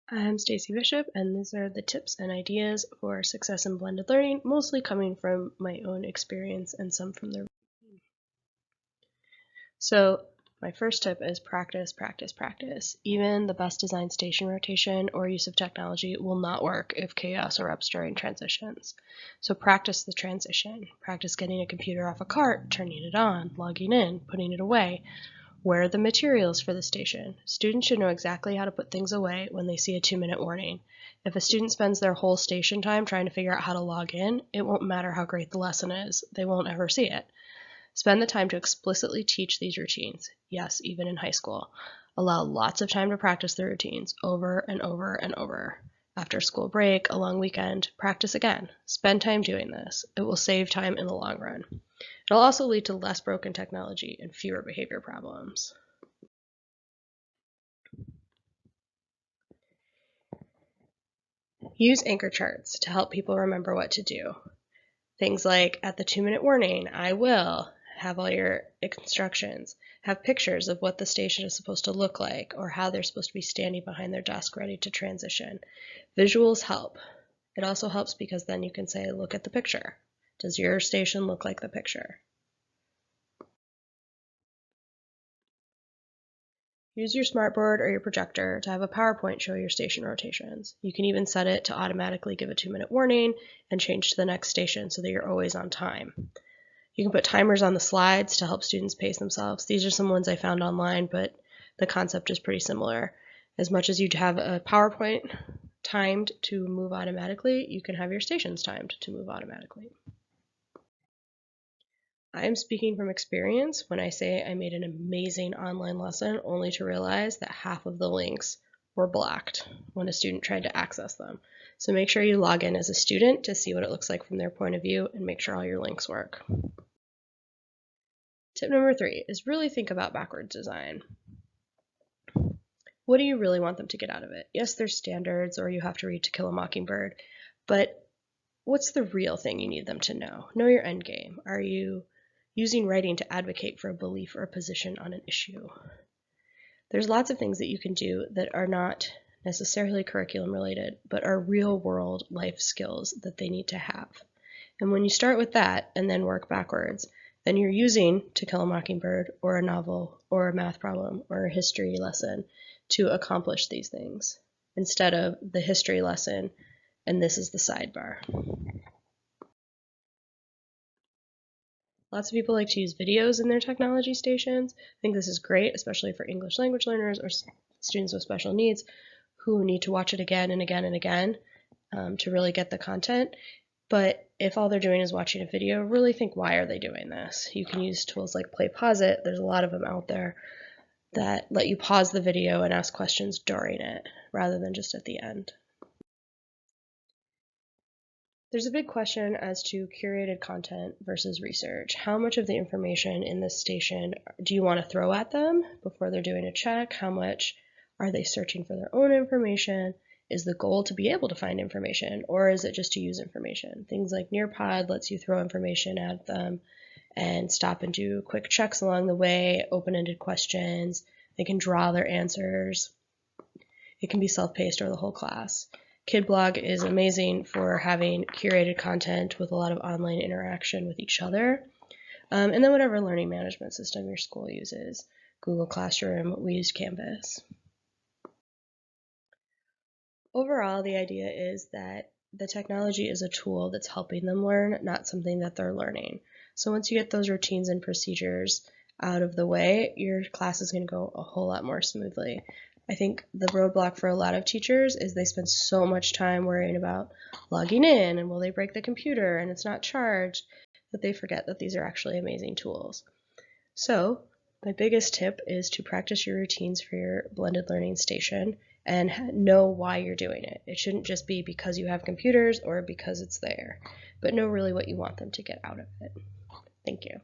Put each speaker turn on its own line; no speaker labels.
I'm Stacy Bishop, and these are the tips and ideas for success in blended learning, mostly coming from my own experience and some from the routine. So my first tip is practice, practice, practice. Even the best designed station rotation or use of technology will not work if chaos erupts during transitions. So practice the transition. Practice getting a computer off a cart, turning it on, logging in, putting it away. Where are the materials for the station? Students should know exactly how to put things away when they see a 2-minute warning. If a student spends their whole station time trying to figure out how to log in, it won't matter how great the lesson is. They won't ever see it. Spend the time to explicitly teach these routines. Yes, even in high school. Allow lots of time to practice the routines over and over and over. After school break, a long weekend, practice again. Spend time doing this. It will save time in the long run. It'll also lead to less broken technology and fewer behavior problems. Use anchor charts to help people remember what to do. Things like at the 2-minute warning, I will, have all your instructions, have pictures of what the station is supposed to look like or how they're supposed to be standing behind their desk ready to transition. Visuals help. It also helps because then you can say, look at the picture. Does your station look like the picture? Use your smartboard or your projector to have a PowerPoint show your station rotations. You can even set it to automatically give a 2-minute warning and change to the next station so that you're always on time. You can put timers on the slides to help students pace themselves. These are some ones I found online, but the concept is pretty similar. As much as you'd have a PowerPoint timed to move automatically, you can have your stations timed to move automatically. I am speaking from experience when I say I made an amazing online lesson only to realize that half of the links were blocked when a student tried to access them. So make sure you log in as a student to see what it looks like from their point of view and make sure all your links work. Tip number 3 is really think about backwards design. What do you really want them to get out of it? Yes, there's standards or you have to read To Kill a Mockingbird, but what's the real thing you need them to know? Know your end game. Are you using writing to advocate for a belief or a position on an issue? There's lots of things that you can do that are not necessarily curriculum related, but are real world life skills that they need to have. And when you start with that and then work backwards, then you're using To Kill a Mockingbird or a novel or a math problem or a history lesson to accomplish these things instead of the history lesson and this is the sidebar. Lots of people like to use videos in their technology stations. I think this is great, especially for English language learners or students with special needs who need to watch it again and again and again to really get the content. But if all they're doing is watching a video, really think, why are they doing this? You can use tools like Play Pause It. There's a lot of them out there that let you pause the video and ask questions during it rather than just at the end. There's a big question as to curated content versus research. How much of the information in this station do you want to throw at them before they're doing a check? How much are they searching for their own information? Is the goal to be able to find information, or is it just to use information? Things like Nearpod lets you throw information at them and stop and do quick checks along the way, open-ended questions. They can draw their answers. It can be self-paced or the whole class. KidBlog is amazing for having curated content with a lot of online interaction with each other. And then whatever learning management system your school uses. Google Classroom, we use Canvas. Overall, the idea is that the technology is a tool that's helping them learn, not something that they're learning. So once you get those routines and procedures out of the way, your class is going to go a whole lot more smoothly. I think the roadblock for a lot of teachers is they spend so much time worrying about logging in and will they break the computer and it's not charged that they forget that these are actually amazing tools. So my biggest tip is to practice your routines for your blended learning station and know why you're doing it. It shouldn't just be because you have computers or because it's there, but know really what you want them to get out of it. Thank you.